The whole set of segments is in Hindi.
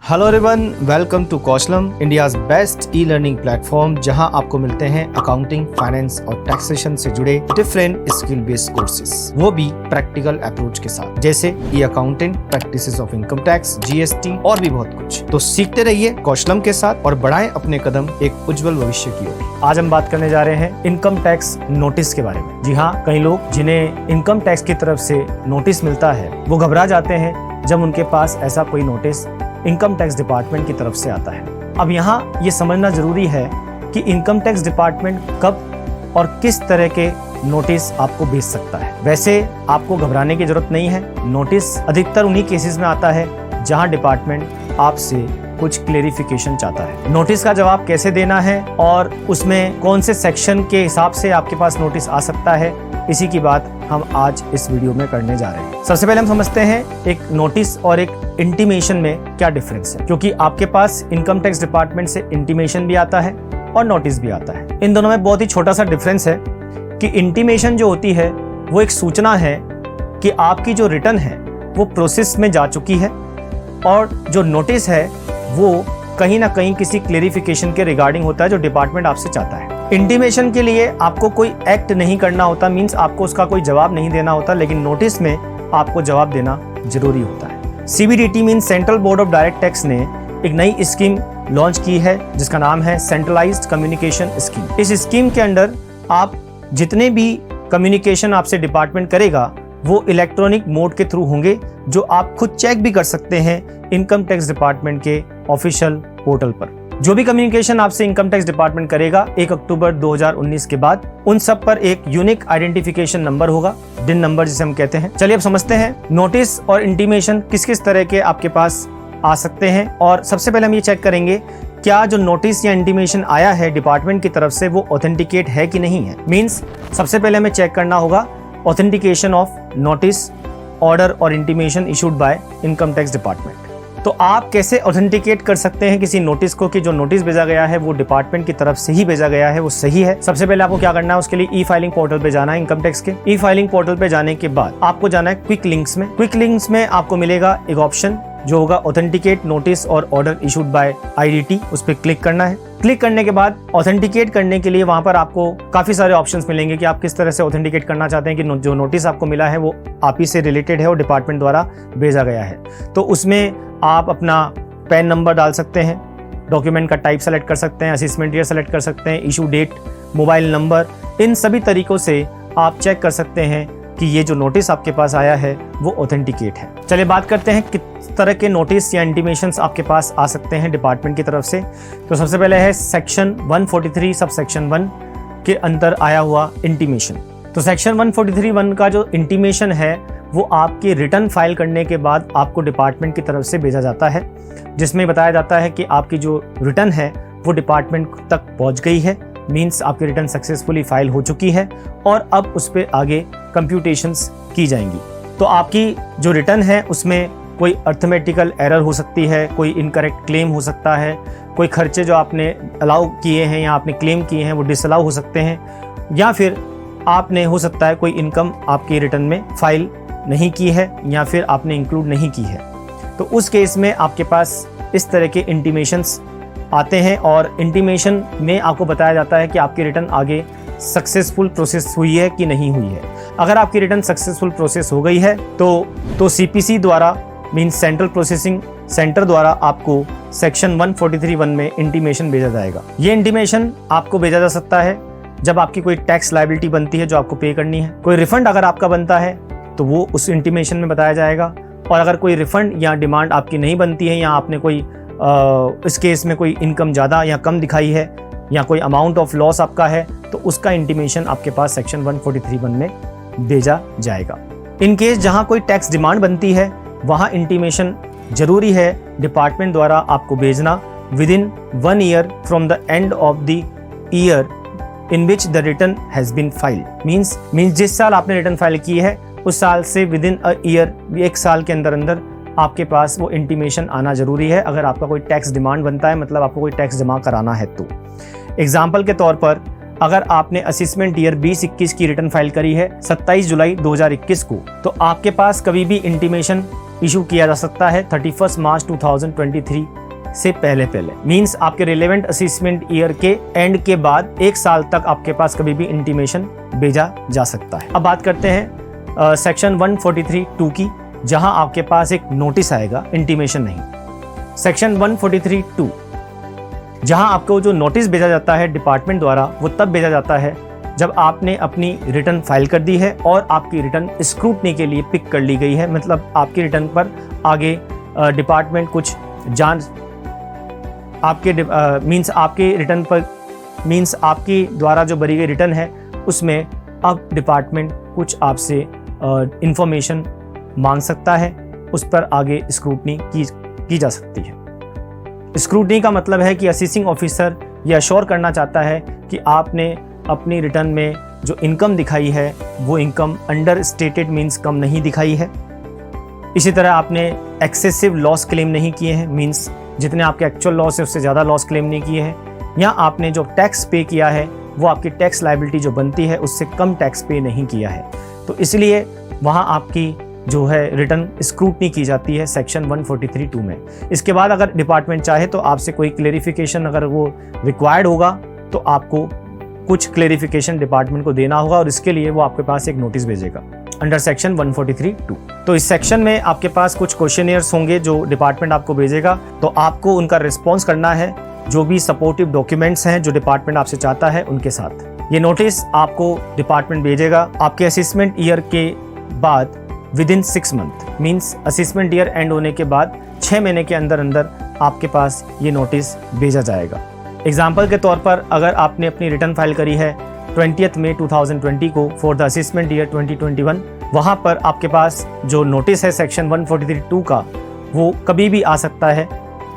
Hello everyone, welcome to Kaushalam, India's best e learning platform, जहां आपको मिलते हैं अकाउंटिंग, फाइनेंस और टैक्सेशन से जुड़े डिफरेंट स्किल बेस्ड कोर्सेज, वो भी प्रैक्टिकल अप्रोच के साथ, जैसे e accounting, practices of income tax, GST और भी बहुत कुछ। तो सीखते रहिए कौशलम के साथ और बढ़ाएं अपने कदम एक उज्जवल भविष्य की ओर। आज हम बात करने जा रहे हैं इनकम टैक्स नोटिस के बारे में। जी हाँ, कई लोग जिन्हें इनकम टैक्स की तरफ से नोटिस मिलता है वो घबरा जाते हैं जब उनके पास ऐसा कोई नोटिस इनकम टैक्स डिपार्टमेंट की तरफ से आता है। अब यहाँ ये समझना जरूरी है कि इनकम टैक्स डिपार्टमेंट कब और किस तरह के नोटिस आपको भेज सकता है। वैसे आपको घबराने की जरूरत नहीं है। नोटिस अधिकतर उन्हीं केसेस में आता है जहां डिपार्टमेंट आपसे कुछ क्लेरिफिकेशन चाहता है। नोटिस का जवाब कैसे देना है और उसमें कौन से सेक्शन के हिसाब से आपके पास नोटिस आ सकता है, इसी की बात हम आज इस वीडियो में करने जा रहे हैं। सबसे पहले हम समझते हैं एक नोटिस और एक इंटीमेशन में क्या डिफरेंस है, क्योंकि आपके पास इनकम टैक्स डिपार्टमेंट से इंटीमेशन भी आता है और नोटिस भी आता है। इन दोनों में बहुत ही छोटा सा डिफरेंस है कि इंटीमेशन जो होती है वो एक सूचना है कि आपकी जो रिटर्न है वो प्रोसेस में जा चुकी है, और जो नोटिस है वो कहीं ना कहीं किसी क्लेरिफिकेशन के रिगार्डिंग होता है जो डिपार्टमेंट आपसे चाहता है। इंटीमेशन के लिए आपको कोई एक्ट नहीं करना होता, मींस आपको उसका कोई जवाब नहीं देना होता, लेकिन नोटिस में आपको जवाब देना जरूरी होता है। CBDT means central board of direct tax ने एक नई स्कीम लॉन्च की है जिसका नाम है सेंट्रलाइज्ड कम्युनिकेशन स्कीम। इस स्कीम के अंडर आप जितने भी कम्युनिकेशन आपसे डिपार्टमेंट करेगा वो इलेक्ट्रॉनिक मोड के थ्रू होंगे, जो आप खुद चेक भी कर सकते हैं इनकम टैक्स डिपार्टमेंट के ऑफिशियल पोर्टल पर। जो भी कम्युनिकेशन आपसे इनकम टैक्स डिपार्टमेंट करेगा 1 अक्टूबर 2019 के बाद, उन सब पर एक यूनिक आइडेंटिफिकेशन नंबर होगा, डिन नंबर जिसे हम कहते हैं। चलिए अब समझते हैं नोटिस और इंटीमेशन किस किस तरह के आपके पास आ सकते हैं। और सबसे पहले हम ये चेक करेंगे क्या जो नोटिस या इंटीमेशन आया है डिपार्टमेंट की तरफ से वो ऑथेंटिकेट है कि नहीं है। मीन्स सबसे पहले हमें चेक करना होगा ऑथेंटिकेशन ऑफ नोटिस, ऑर्डर और intimation issued by income tax department. तो आप कैसे ऑथेंटिकेट कर सकते हैं किसी नोटिस को कि जो नोटिस भेजा गया है वो डिपार्टमेंट की तरफ से ही भेजा गया है, वो सही है। सबसे पहले आपको क्या करना है, उसके लिए ई फाइलिंग पोर्टल पे जाना है। इनकम टैक्स के ई फाइलिंग पोर्टल पे जाने के बाद आपको जाना है क्विक लिंक्स में। क्विक लिंक्स में आपको मिलेगा एक ऑप्शन जो होगा ऑथेंटिकेट नोटिस और ऑर्डर इशूड बाय आईडीटी, उस पर क्लिक करना है। क्लिक करने के बाद ऑथेंटिकेट करने के लिए वहां पर आपको काफी सारे ऑप्शंस मिलेंगे कि आप किस तरह से ऑथेंटिकेट करना चाहते हैं कि जो नोटिस आपको मिला है वो आप ही से रिलेटेड है और डिपार्टमेंट द्वारा भेजा गया है। तो उसमें आप अपना पैन नंबर डाल सकते हैं, डॉक्यूमेंट का टाइप सेलेक्ट कर सकते हैं, असेसमेंट ईयर सेलेक्ट कर सकते हैं, इशू डेट, मोबाइल नंबर, इन सभी तरीकों से आप चेक कर सकते हैं कि ये जो नोटिस आपके पास आया है वो ऑथेंटिकेट है। चलिए बात करते हैं किस तरह के नोटिस या इंटीमेशंस आपके पास आ सकते हैं डिपार्टमेंट की तरफ से। तो सबसे पहले है सेक्शन 143 सब सेक्शन 1 के अंदर आया हुआ इंटीमेशन। तो सेक्शन 143(1) का जो इंटीमेशन है वो आपकी रिटर्न फाइल करने के बाद आपको डिपार्टमेंट की तरफ से भेजा जाता है, जिसमें बताया जाता है कि आपकी जो रिटर्न है वो डिपार्टमेंट तक पहुंच गई है, मींस आपकी रिटर्न सक्सेसफुली फाइल हो चुकी है और अब उस पर आगे कंप्यूटेशंस की जाएंगी। तो आपकी जो रिटर्न है उसमें कोई अर्थमेटिकल एरर हो सकती है, कोई इनकरेक्ट क्लेम हो सकता है, कोई खर्चे जो आपने अलाउ किए हैं या आपने क्लेम किए हैं वो डिसअलाउ हो सकते हैं, या फिर आपने हो सकता है कोई इनकम आपकी रिटर्न में फाइल नहीं की है या फिर आपने इंक्लूड नहीं की है। तो उस केस में आपके पास इस तरह के इंटीमेशंस आते हैं और इंटीमेशन में आपको बताया जाता है कि आपकी रिटर्न आगे सक्सेसफुल प्रोसेस हुई है कि नहीं हुई है। अगर आपकी रिटर्न सक्सेसफुल प्रोसेस हो गई है तो सीपीसी द्वारा मींस सेंट्रल प्रोसेसिंग सेंटर द्वारा आपको सेक्शन 143(1) में इंटीमेशन भेजा जाएगा। ये इंटीमेशन आपको भेजा जा सकता है जब आपकी कोई टैक्स लायबिलिटी बनती है जो आपको पे करनी है, कोई रिफंड अगर आपका बनता है तो वो उस इंटीमेशन में बताया जाएगा, और अगर कोई रिफंड या डिमांड आपकी नहीं बनती है या आपने कोई इस केस में कोई इनकम ज़्यादा या कम दिखाई है या कोई अमाउंट ऑफ लॉस आपका है तो उसका इंटीमेशन आपके पास सेक्शन 143(1) में भेजा जाएगा। इन केस जहां कोई टैक्स डिमांड बनती है वहां इंटीमेशन जरूरी है डिपार्टमेंट द्वारा आपको भेजना within 1 year from the end of the year in which the return has been filed. Means जिस साल आपने रिटर्न फाइल की है उस साल से विदिन अ ईयर, 1 साल के अंदर अंदर आपके पास वो इंटीमेशन आना जरूरी है अगर आपका कोई टैक्स डिमांड बनता है, मतलब आपको कोई टैक्स जमा कराना है तो। एग्जाम्पल के तौर पर अगर आपने असेसमेंट ईयर 2021 की रिटर्न फाइल करी है 27 जुलाई 2021 को, तो आपके पास कभी भी इंटीमेशन इशू किया जा सकता है 31 मार्च 2023 से पहले मींस आपके रिलेवेंट असेसमेंट ईयर के एंड के बाद 1 साल तक आपके पास कभी भी इंटीमेशन भेजा जा सकता है। अब बात करते हैं सेक्शन 143(2) की, जहां आपके पास एक नोटिस आएगा, इंटीमेशन नहीं। सेक्शन 143(2) जहां आपको जो नोटिस भेजा जाता है डिपार्टमेंट द्वारा, वो तब भेजा जाता है जब आपने अपनी रिटर्न फाइल कर दी है और आपकी रिटर्न स्क्रूटनी के लिए पिक कर ली गई है। मतलब आपकी रिटर्न पर आगे डिपार्टमेंट कुछ जांच, आपके मींस आपके रिटर्न पर मींस आपकी द्वारा जो भरी गई रिटर्न है उसमें अब डिपार्टमेंट कुछ आपसे इंफॉर्मेशन मांग सकता है, उस पर आगे स्क्रूटनी की जा सकती है। स्क्रूटनी का मतलब है कि असेसिंग ऑफिसर ये अश्योर करना चाहता है कि आपने अपनी रिटर्न में जो इनकम दिखाई है वो इनकम अंडर स्टेटेड मींस कम नहीं दिखाई है। इसी तरह आपने एक्सेसिव लॉस क्लेम नहीं किए हैं, मींस जितने आपके एक्चुअल लॉस है उससे ज़्यादा लॉस क्लेम नहीं किए हैं, या आपने जो टैक्स पे किया है वो आपकी टैक्स लायबिलिटी जो बनती है उससे कम टैक्स पे नहीं किया है। तो इसलिए वहाँ आपकी जो है रिटर्न स्क्रूटनी की जाती है सेक्शन 143(2) में। इसके बाद अगर डिपार्टमेंट चाहे तो आपसे कोई क्लेरिफिकेशन अगर वो रिक्वायर्ड होगा तो आपको कुछ क्लेरिफिकेशन डिपार्टमेंट को देना होगा और इसके लिए वो आपके पास एक नोटिस भेजेगा अंडर सेक्शन 143(2). तो इस सेक्शन में आपके पास कुछ क्वेश्चनियर्स होंगे जो डिपार्टमेंट आपको भेजेगा, तो आपको उनका रिस्पॉन्स करना है जो भी सपोर्टिव डॉक्यूमेंट्स हैं जो डिपार्टमेंट आपसे चाहता है उनके साथ। ये नोटिस आपको डिपार्टमेंट भेजेगा आपके असेसमेंट ईयर के बाद within 6 month, means assessment year and होने के बाद 6 महीने के अंदर अंदर आपके पास ये नोटिस भेजा जाएगा। एग्जाम्पल के तौर पर अगर आपने अपनी रिटर्न फाइल करी है 20 मई 2020 को फॉर द असेसमेंट ईयर 2021, वहाँ पर आपके पास जो नोटिस है सेक्शन 143(2) का वो कभी भी आ सकता है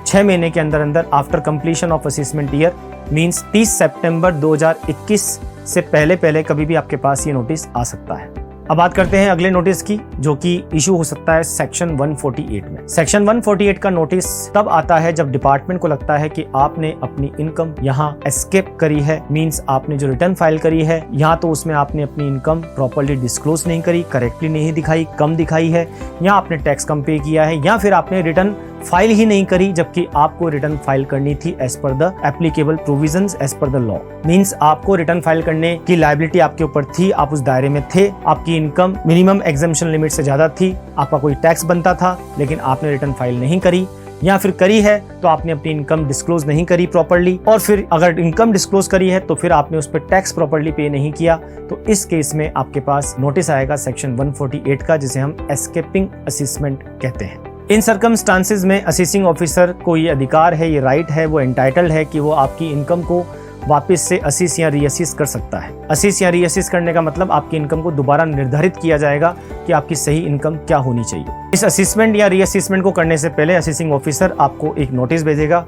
6 महीने के अंदर अंदर after completion of assessment year, means 30 सितंबर 2021 से पहले कभी भी आपके पास ये नोटिस आ सकता है। अब बात करते हैं अगले नोटिस की, जो कि इशू हो सकता है सेक्शन 148 में। सेक्शन 148 का नोटिस तब आता है जब डिपार्टमेंट को लगता है कि आपने अपनी इनकम यहाँ एस्केप करी है, मींस आपने जो रिटर्न फाइल करी है यहाँ तो उसमें आपने अपनी इनकम प्रॉपर्ली डिस्क्लोज नहीं करी, करेक्टली नहीं दिखाई, कम दिखाई है, या आपने टैक्स कम पे किया है, या फिर आपने रिटर्न फाइल ही नहीं करी जबकि आपको रिटर्न फाइल करनी थी as per the applicable provisions as per the law. Means आपको रिटर्न फाइल करने की लायबिलिटी आपके ऊपर थी, आप उस दायरे में थे, आपकी इनकम मिनिमम एग्जम्पशन लिमिट से ज्यादा थी, आपका कोई टैक्स बनता था लेकिन आपने रिटर्न फाइल नहीं करी, या फिर करी है तो आपने अपनी इनकम डिस्क्लोज नहीं करी प्रॉपर्ली, और फिर अगर इनकम डिस्क्लोज करी है तो फिर आपने उस पर टैक्स प्रॉपर्ली पे नहीं किया, तो इस केस में आपके पास नोटिस आएगा सेक्शन 148 का, जिसे हम एस्केपिंग असेसमेंट कहते हैं। इन सर्कमस्टांसेस में असेसिंग ऑफिसर को ये अधिकार है, ये राइट है, वो एंटाइटल्ड है कि वो आपकी इनकम को वापस से असीस या रीअसीस कर सकता है। असीस या रीअसीस करने का मतलब आपकी इनकम को दोबारा निर्धारित किया जाएगा कि आपकी सही इनकम क्या होनी चाहिए। इस असेसमेंट या रीअसेसमेंट को करने से पहले असेसिंग ऑफिसर आपको एक नोटिस भेजेगा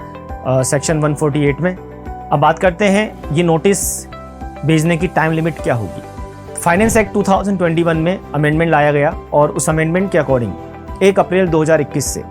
सेक्शन 148 में। अब बात करते हैं ये नोटिस भेजने की टाइम लिमिट क्या होगी। फाइनेंस एक्ट 2021 में अमेंडमेंट लाया गया और उस अमेंडमेंट के अकॉर्डिंग 1 अप्रैल 2021 से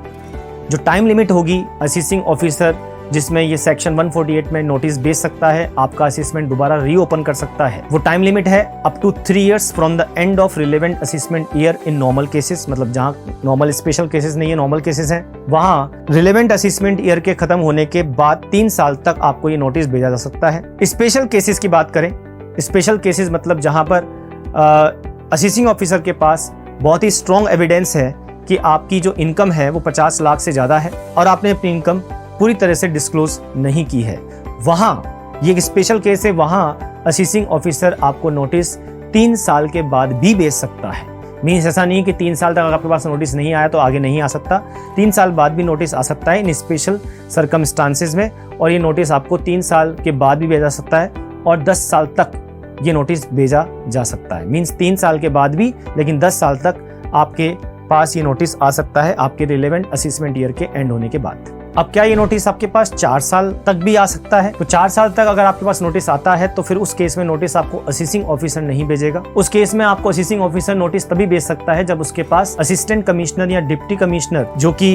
जो टाइम लिमिट होगी असेसिंग ऑफिसर जिसमें ये सेक्शन 148 में नोटिस भेज सकता है, आपका असेसमेंट दोबारा रीओपन कर सकता है, वो टाइम लिमिट है up to 3 years from the end of relevant assessment year in normal cases. मतलब जहाँ नॉर्मल स्पेशल केसेस नहीं है, नॉर्मल केसेस हैं, वहाँ रिलेवेंट असेसमेंट ईयर के खत्म होने के बाद 3 साल तक आपको ये नोटिस भेजा जा सकता है। स्पेशल केसेस की बात करें, स्पेशल केसेस मतलब जहाँ पर असेसिंग ऑफिसर के पास बहुत ही स्ट्रॉन्ग एविडेंस है कि आपकी जो इनकम है वो 50 लाख से ज़्यादा है और आपने अपनी इनकम पूरी तरह से डिस्क्लोज नहीं की है, वहाँ ये एक स्पेशल केस है, वहाँ असेसिंग ऑफिसर आपको नोटिस 3 साल के बाद भी भेज सकता है। मीन्स ऐसा नहीं है कि 3 साल तक अगर आपके पास नोटिस नहीं आया तो आगे नहीं आ सकता, 3 साल बाद भी नोटिस आ सकता है इन स्पेशल सर्कमस्टांसेस में, और ये नोटिस आपको 3 साल के बाद भी भेजा सकता है और 10 साल तक ये नोटिस भेजा जा सकता है। मीन्स 3 साल के बाद भी, लेकिन 10 साल तक आपके पास ये नोटिस आ सकता है आपके रिलेवेंट असेसमेंट ईयर के एंड होने के बाद। अब क्या ये नोटिस आपके पास 4 साल तक भी आ सकता है? तो 4 साल तक अगर आपके पास नोटिस आता है तो फिर उस केस में नोटिस आपको असिस्टिंग ऑफिसर नहीं भेजेगा। उस केस में आपको असिस्टिंग ऑफिसर नोटिस तभी भेज सकता है जब उसके पास असिस्टेंट कमिश्नर या डिप्टी कमिश्नर जो कि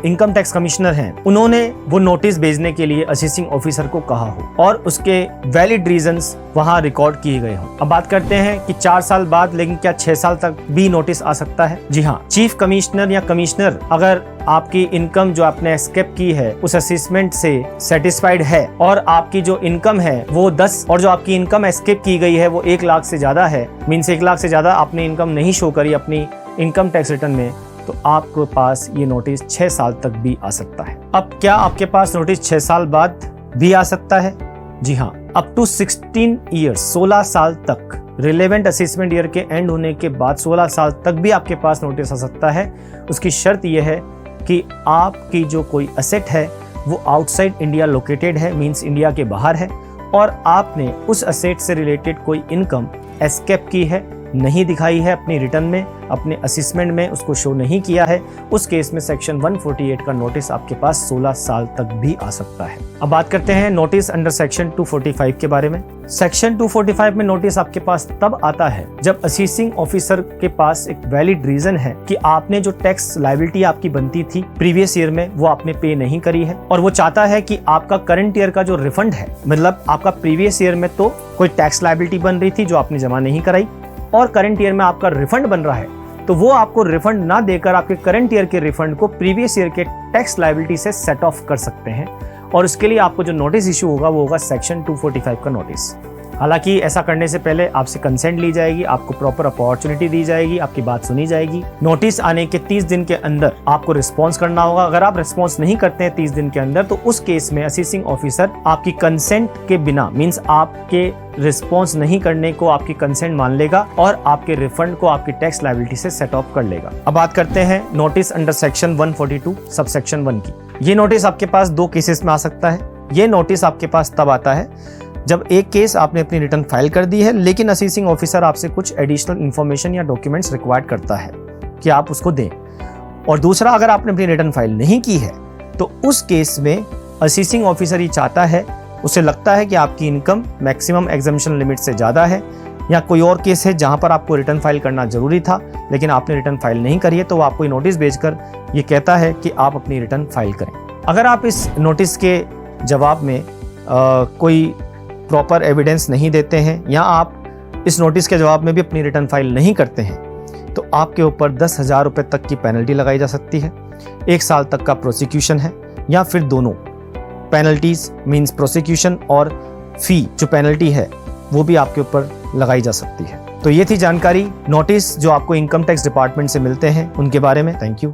इनकम टैक्स कमिश्नर हैं, उन्होंने वो नोटिस भेजने के लिए असिस्टिंग ऑफिसर को कहा हो और उसके वैलिड रीजंस वहां रिकॉर्ड किए गए हों। अब बात करते हैं कि 4 साल बाद, लेकिन क्या 6 साल तक भी नोटिस आ सकता है? जी हाँ, चीफ कमिश्नर या कमिश्नर अगर आपकी इनकम जो आपने एस्केप की है उस असेसमेंट से सेटिस्फाइड है और आपकी जो इनकम है वो 10 और जो आपकी इनकम एस्केप की गई है वो 1 लाख से ज्यादा है, मीन्स 1 लाख से ज्यादा आपने इनकम नहीं शो करी अपनी इनकम टैक्स रिटर्न में, तो आपके पास ये नोटिस 6 साल तक भी आ सकता है। अब क्या आपके पास नोटिस 6 साल बाद भी आ सकता है? जी हाँ, अप टू 16 ईयर्स, 16 साल तक, रिलेवेंट असेसमेंट ईयर के एंड होने के बाद 16 साल तक भी आपके पास नोटिस आ सकता है। उसकी शर्त यह है कि आपकी जो कोई असेट है वो आउटसाइड इंडिया लोकेटेड है, मींस इंडिया के बाहर है, और आपने उस असेट से रिलेटेड कोई इनकम एस्केप की है, नहीं दिखाई है अपनी रिटर्न में, अपने असेसमेंट में उसको शो नहीं किया है। उस केस में सेक्शन 148 का नोटिस आपके पास 16 साल तक भी आ सकता है। अब बात करते हैं नोटिस अंडर सेक्शन 245 के बारे में। सेक्शन 245 में नोटिस आपके पास तब आता है जब असेसिंग ऑफिसर के पास एक वैलिड रीजन है कि आपने जो टैक्स लायबिलिटी आपकी बनती थी प्रीवियस ईयर में वो आपने पे नहीं करी है, और वो चाहता है कि आपका करंट ईयर का जो रिफंड है, मतलब आपका प्रीवियस ईयर में तो कोई टैक्स लायबिलिटी बन रही थी जो आपने जमा नहीं कराई और करंट ईयर में आपका रिफंड बन रहा है, तो वो आपको रिफंड ना देकर आपके करंट ईयर के रिफंड को प्रीवियस ईयर के टैक्स लायबिलिटी से सेट ऑफ कर सकते हैं। और उसके लिए आपको जो नोटिस इशू होगा वो होगा सेक्शन 245 का नोटिस। हालांकि ऐसा करने से पहले आपसे कंसेंट ली जाएगी, आपको प्रॉपर अपॉर्चुनिटी दी जाएगी, आपकी बात सुनी जाएगी। नोटिस आने के 30 दिन के अंदर आपको रिस्पॉन्स करना होगा। अगर आप रिस्पॉन्स नहीं करते हैं 30 दिन के अंदर, तो उस केस में असेसिंग ऑफिसर आपकी कंसेंट के बिना, मींस आपके रिस्पॉन्स नहीं करने को आपकी कंसेंट मान लेगा और आपके रिफंड को आपकी टैक्स लायबिलिटी से सेट ऑफ कर लेगा। अब बात करते हैं notice under section 142 sub section 1 की। ये नोटिस आपके पास 2 केसेस में आ सकता है। ये नोटिस आपके पास तब आता है जब एक केस आपने अपनी रिटर्न फाइल कर दी है, लेकिन असेसिंग ऑफिसर आपसे कुछ एडिशनल इंफॉर्मेशन या डॉक्यूमेंट्स रिक्वायर्ड करता है कि आप उसको दें, और दूसरा अगर आपने अपनी रिटर्न फाइल नहीं की है तो उस केस में असेसिंग ऑफिसर ये चाहता है, उसे लगता है कि आपकी इनकम मैक्सिमम एग्जम्पशन लिमिट से ज़्यादा है, या कोई और केस है जहां पर आपको रिटर्न फाइल करना जरूरी था लेकिन आपने रिटर्न फाइल नहीं करी है, तो वो आपको नोटिस भेजकर ये कहता है कि आप अपनी रिटर्न फाइल करें। अगर आप इस नोटिस के जवाब में कोई प्रॉपर एविडेंस नहीं देते हैं या आप इस नोटिस के जवाब में भी अपनी रिटर्न फाइल नहीं करते हैं, तो आपके ऊपर 10,000 रुपये तक की पेनल्टी लगाई जा सकती है, 1 साल तक का प्रोसिक्यूशन है, या फिर दोनों पेनल्टीज, मींस प्रोसिक्यूशन और फी जो पेनल्टी है वो भी आपके ऊपर लगाई जा सकती है। तो ये थी जानकारी नोटिस जो आपको इनकम टैक्स डिपार्टमेंट से मिलते हैं उनके बारे में। Thank you.